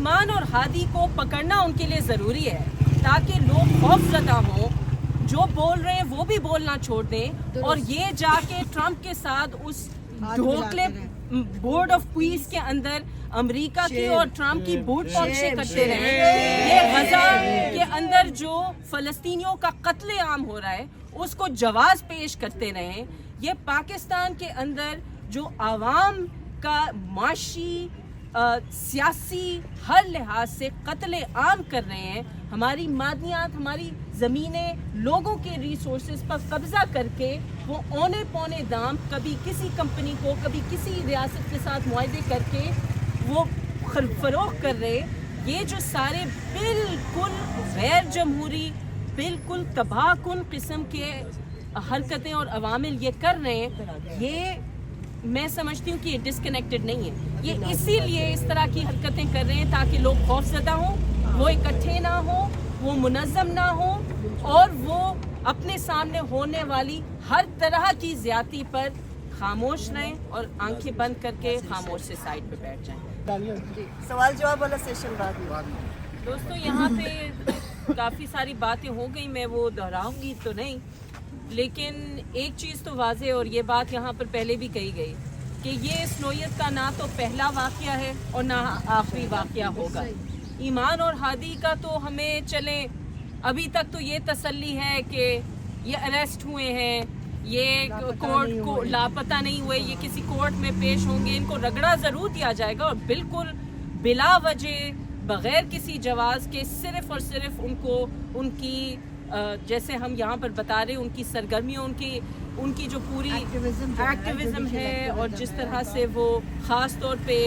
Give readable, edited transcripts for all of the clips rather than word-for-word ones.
ایمان اور ہادی کو پکڑنا ان کے لیے ضروری ہے تاکہ لوگ خوف زدہ ہوں, جو بول رہے ہیں وہ بھی بولنا چھوڑ دیں, اور یہ جا کے ٹرمپ کے ساتھ اس ڈھوکلے بورڈ آف پیس کے اندر امریکہ کی اور ٹرمپ کی بوٹ پالشیں کرتے رہیں. یہ غزہ کے اندر جو فلسطینیوں کا قتل عام ہو رہا ہے اس کو جواز پیش کرتے رہیں. یہ پاکستان کے اندر جو عوام کا معاشی سیاسی ہر لحاظ سے قتل عام کر رہے ہیں, ہماری معدنیات, ہماری زمینیں, لوگوں کے ریسورسز پر قبضہ کر کے وہ اونے پونے دام کبھی کسی کمپنی کو, کبھی کسی ریاست کے ساتھ معاہدے کر کے وہ فروخت کر رہے. یہ جو سارے بالکل غیر جمہوری, بالکل تباہ کن قسم کے حرکتیں اور عوامل یہ کر رہے ہیں, یہ میں سمجھتی ہوں کہ یہ ڈسکنیکٹڈ نہیں ہے. یہ اسی لیے اس طرح کی حرکتیں کر رہے ہیں تاکہ لوگ خوف زدہ ہوں, وہ اکٹھے نہ ہوں, وہ منظم نہ ہوں, اور وہ اپنے سامنے ہونے والی ہر طرح کی زیادتی پر خاموش رہیں اور آنکھیں بند کر کے خاموش سے سائڈ پہ بیٹھ جائیں. سوال جواب والا سیشن بعد میں. دوستو یہاں پہ کافی ساری باتیں ہو گئی, میں وہ دہراؤں گی تو نہیں, لیکن ایک چیز تو واضح, اور یہ بات یہاں پر پہلے بھی کہی گئی, کہ یہ اس نوعیت کا نہ تو پہلا واقعہ ہے اور نہ آخری واقعہ ہوگا. ایمان اور ہادی کا تو ہمیں چلیں ابھی تک تو یہ تسلی ہے کہ یہ اریسٹ ہوئے ہیں, یہ کورٹ کو لاپتہ نہیں ہوئے, یہ کسی کورٹ میں پیش ہوں گے, ان کو رگڑا ضرور دیا جائے گا, اور بالکل بلا وجہ بغیر کسی جواز کے صرف اور صرف ان کو ان کی جیسے ہم یہاں پر بتا رہے ان کی سرگرمیوں, ان کی جو پوری ایکٹیویزم ہے اور جس طرح سے وہ خاص طور پہ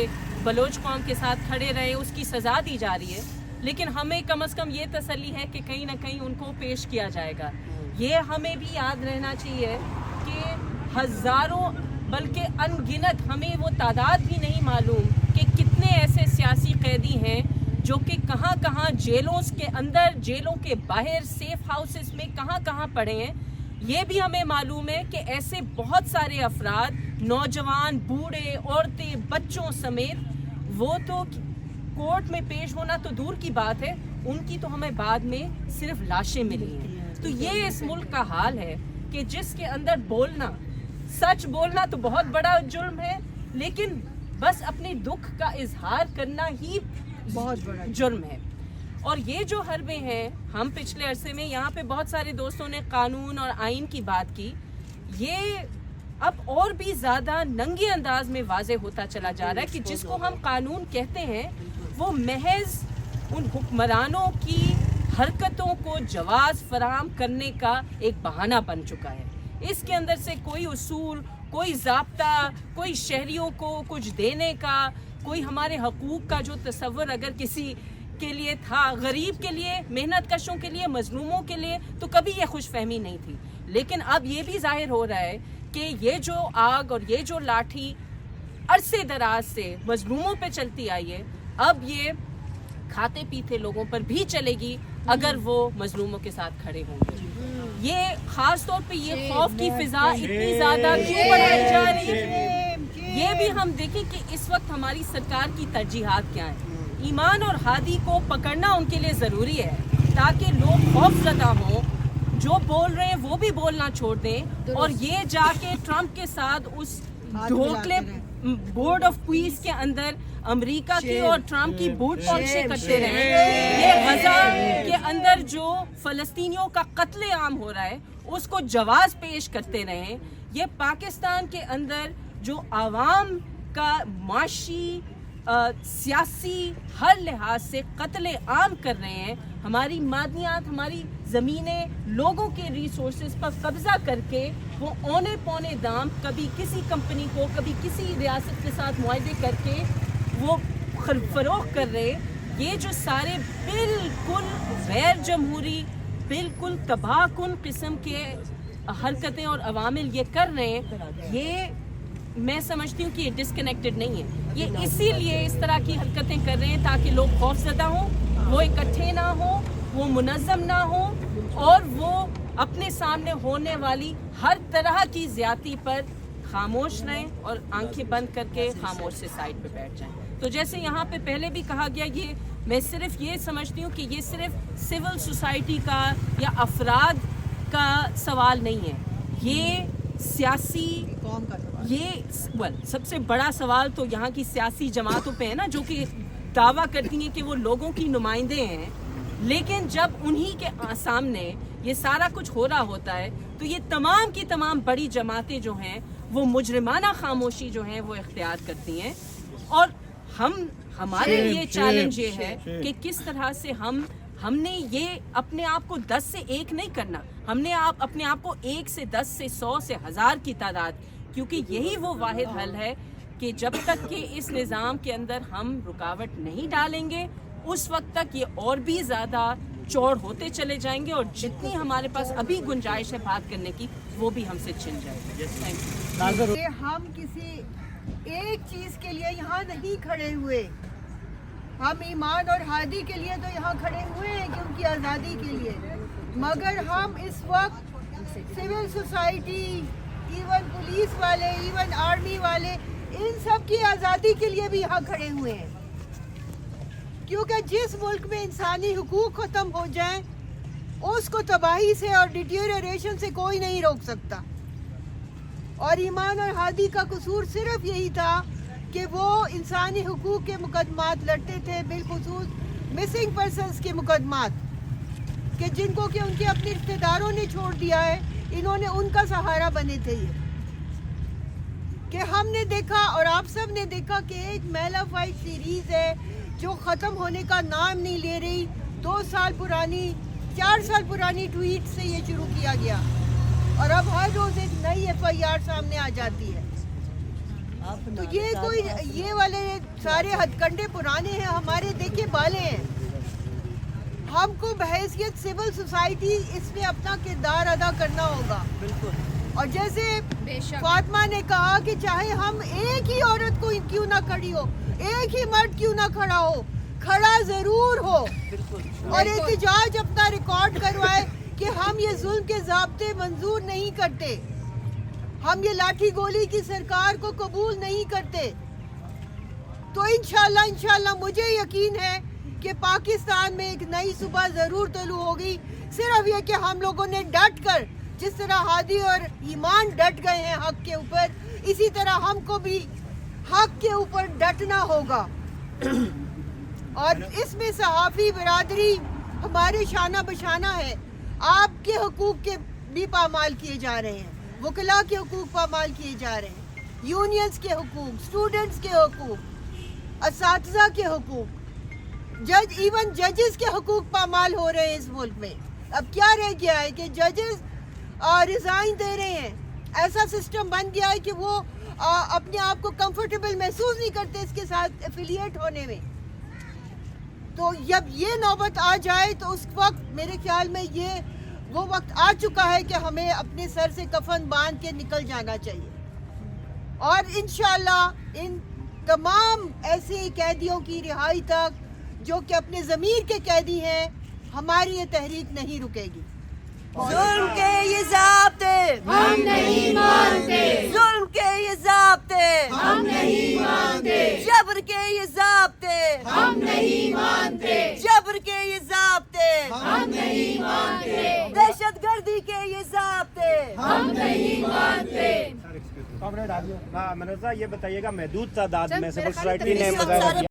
بلوچ قوم کے ساتھ کھڑے رہے, اس کی سزا دی جا رہی ہے. لیکن ہمیں کم از کم یہ تسلی ہے کہ کہیں نہ کہیں ان کو پیش کیا جائے گا. یہ ہمیں بھی یاد رہنا چاہیے کہ ہزاروں بلکہ ان گنت, ہمیں وہ تعداد بھی نہیں معلوم کہ کتنے ایسے سیاسی قیدی ہیں جو کہ کہاں کہاں جیلوں کے اندر, جیلوں کے باہر, سیف ہاؤسز میں کہاں کہاں پڑے ہیں. یہ بھی ہمیں معلوم ہے کہ ایسے بہت سارے افراد, نوجوان, بوڑھے, عورتیں, بچوں سمیت, وہ تو کورٹ میں پیش ہونا تو دور کی بات ہے, ان کی تو ہمیں بعد میں صرف لاشیں ملی ہیں. تو یہ اس ملک کا حال ہے کہ جس کے اندر بولنا, سچ بولنا تو بہت بڑا جرم ہے, لیکن بس اپنے دکھ کا اظہار کرنا ہی بہت بڑا جرم ہے. اور یہ جو حربیں ہیں, ہم پچھلے عرصے میں یہاں پہ بہت سارے دوستوں نے قانون اور آئین کی بات کی, یہ اب اور بھی زیادہ ننگے انداز میں واضح ہوتا چلا جا رہا ہے کہ جس کو ہم قانون کہتے ہیں وہ محض ان حکمرانوں کی حرکتوں کو جواز فراہم کرنے کا ایک بہانہ بن چکا ہے. اس کے اندر سے کوئی اصول, کوئی ضابطہ, کوئی شہریوں کو کچھ دینے کا, کوئی ہمارے حقوق کا جو تصور اگر کسی کے لیے تھا, غریب کے لیے, محنت کشوں کے لیے, مظلوموں کے لیے, تو کبھی یہ خوش فہمی نہیں تھی. لیکن اب یہ بھی ظاہر ہو رہا ہے کہ یہ جو آگ اور یہ جو لاٹھی عرصے دراز سے مظلوموں پہ چلتی آئی ہے, اب یہ کھاتے پیتے لوگوں پر بھی چلے گی اگر وہ مظلوموں کے ساتھ کھڑے ہوں گے. یہ خاص طور پہ یہ خوف کی فضا اتنی زیادہ کیوں بڑھائی جا رہی ہے, یہ بھی ہم دیکھیں کہ اس وقت ہماری سرکار کی ترجیحات کیا ہیں. ایمان اور ہادی کو پکڑنا ان کے لیے ضروری ہے تاکہ لوگ خوف زدہ ہوں, جو بول رہے ہیں وہ بھی بولنا چھوڑ دیں, اور یہ جا کے ٹرمپ کے ساتھ اس ڈھوکلے بورڈ آف پیس کے اندر امریکہ کی اور ٹرمپ کی بوٹ پالشیں کرتے رہیں. یہ غزہ کے اندر جو فلسطینیوں کا قتل عام ہو رہا ہے اس کو جواز پیش کرتے رہیں. یہ پاکستان کے اندر جو عوام کا معاشی سیاسی ہر لحاظ سے قتل عام کر رہے ہیں, ہماری معدنیات, ہماری زمینیں, لوگوں کے ریسورسز پر قبضہ کر کے وہ اونے پونے دام کبھی کسی کمپنی کو, کبھی کسی ریاست کے ساتھ معاہدے کر کے وہ فروخت کر رہے. یہ جو سارے بالکل غیر جمہوری, بالکل تباہ کن قسم کے حرکتیں اور عوامل یہ کر رہے ہیں, یہ میں سمجھتی ہوں کہ یہ ڈسکنیکٹڈ نہیں ہے. یہ اسی لیے اس طرح کی حرکتیں کر رہے ہیں تاکہ لوگ خوف زدہ ہوں, وہ اکٹھے نہ ہوں, وہ منظم نہ ہوں, اور وہ اپنے سامنے ہونے والی ہر طرح کی زیادتی پر خاموش رہیں اور آنکھیں بند کر کے خاموش سے سائڈ پہ بیٹھ جائیں. تو جیسے یہاں پہ پہلے بھی کہا گیا، یہ میں صرف یہ سمجھتی ہوں کہ یہ صرف سول سوسائٹی کا یا افراد کا سوال نہیں ہے، یہ سیاسی قوم کا سوال، یہ سب سے بڑا سوال تو یہاں کی سیاسی جماعتوں پہ ہے نا، جو کہ دعویٰ کرتی ہیں کہ وہ لوگوں کی نمائندے ہیں، لیکن جب انہی کے سامنے یہ سارا کچھ ہو رہا ہوتا ہے تو یہ تمام کی تمام بڑی جماعتیں جو ہیں وہ مجرمانہ خاموشی جو ہیں وہ اختیار کرتی ہیں. اور ہمارے لیے چیلنج یہ ہے کہ کس طرح سے ہم نے یہ اپنے آپ کو 10 سے 1 نہیں کرنا، ہم نے اپنے آپ کو 1 سے 10 سے 100 سے 1000 کی تعداد، کیونکہ یہی وہ واحد حل ہے کہ جب تک کہ اس نظام کے اندر ہم رکاوٹ نہیں ڈالیں گے اس وقت تک یہ اور بھی زیادہ چوڑ ہوتے چلے جائیں گے، اور جتنی ہمارے پاس ابھی گنجائش ہے بات کرنے کی وہ بھی ہم سے چھن جائے گی. Thank you. کہ ہم کسی ایک چیز کے لیے یہاں نہیں کھڑے ہوئے، ہم ایمان اور ہادی کے لیے تو یہاں کھڑے ہوئے ہیں کہ ان کی آزادی کے لیے، مگر ہم اس وقت سول سوسائٹی، ایون پولیس والے، ایون آرمی والے، ان سب کی آزادی کے لیے بھی یہاں کھڑے ہوئے ہیں، کیونکہ جس ملک میں انسانی حقوق ختم ہو جائیں اس کو تباہی سے اور ڈیٹیریوریشن سے کوئی نہیں روک سکتا. اور ایمان اور ہادی کا قصور صرف یہی تھا کہ وہ انسانی حقوق کے مقدمات لڑتے تھے، بالخصوص مسنگ پرسنز کے مقدمات، کہ جن کو کہ ان کے اپنے رشتہ داروں نے چھوڑ دیا ہے، انہوں نے ان کا سہارا بنے تھے. یہ کہ ہم نے دیکھا اور آپ سب نے دیکھا کہ ایک میل آف وائٹ سیریز ہے جو ختم ہونے کا نام نہیں لے رہی. 2 سال پرانی، 4 سال پرانی ٹویٹ سے یہ شروع کیا گیا، اور اب ہر روز ایک نئی FIR سامنے آ جاتی ہے. تو یہ والے سارے ہتھ کنڈے پرانے ہیں، ہمارے دیکھے بالے ہیں. ہم کو بحیثیت سول سوسائٹی اس میں اپنا کردار ادا کرنا ہوگا. اور جیسے فاطمہ نے کہا کہ چاہے ہم ایک ہی عورت کو کیوں نہ کھڑی ہو، ایک ہی مرد کیوں نہ کھڑا ہو، کھڑا ضرور ہو اور احتجاج اپنا ریکارڈ کروائے کہ ہم یہ ظلم کے ضابطے منظور نہیں کرتے، ہم یہ لاٹھی گولی کی سرکار کو قبول نہیں کرتے. تو انشاءاللہ مجھے یقین ہے کہ پاکستان میں ایک نئی صبح ضرور طلوع ہوگی. صرف یہ کہ ہم لوگوں نے ڈٹ کر، جس طرح ہادی اور ایمان ڈٹ گئے ہیں حق کے اوپر، اسی طرح ہم کو بھی حق کے اوپر ڈٹنا ہوگا. اور اس میں صحافی برادری ہمارے شانہ بشانہ ہے. آپ کے حقوق کے بھی پامال کیے جا رہے ہیں، وکلاء کے حقوق پامال کیے جا رہے ہیں، یونینز کے حقوق، سٹوڈنٹس کے حقوق، اساتذہ کے حقوق، ایون ججز کے حقوق پامال ہو رہے ہیں اس ملک میں. اب کیا رہ گیا ہے کہ ججز ریزائن دے رہے ہیں. ایسا سسٹم بن گیا ہے کہ وہ اپنے آپ کو کمفرٹیبل محسوس نہیں کرتے اس کے ساتھ ایفیلیٹ ہونے میں. تو جب یہ نوبت آ جائے تو اس وقت میرے خیال میں یہ وہ وقت آ چکا ہے کہ ہمیں اپنے سر سے کفن باندھ کے نکل جانا چاہیے. اور انشاءاللہ ان تمام ایسے قیدیوں کی رہائی تک جو کہ اپنے ضمیر کے قیدی ہیں، ہماری یہ تحریک نہیں رکے گی. ظلم کے یہ ضابطے ہم نہیں مانتے، ظلم کے یہ ضابطے ہم نہیں مانتے، جبر کے یہ ضابطے ہم نہیں مانتے، جبر کے یہ ضابطے ہم نہیں مانتے، دہشت گردی کے یہ ضابطے ہم نہیں مانتے. منوزہ یہ بتائیے گا، محدود تعداد میں سول سوسائٹی نے مظاہرہ کیا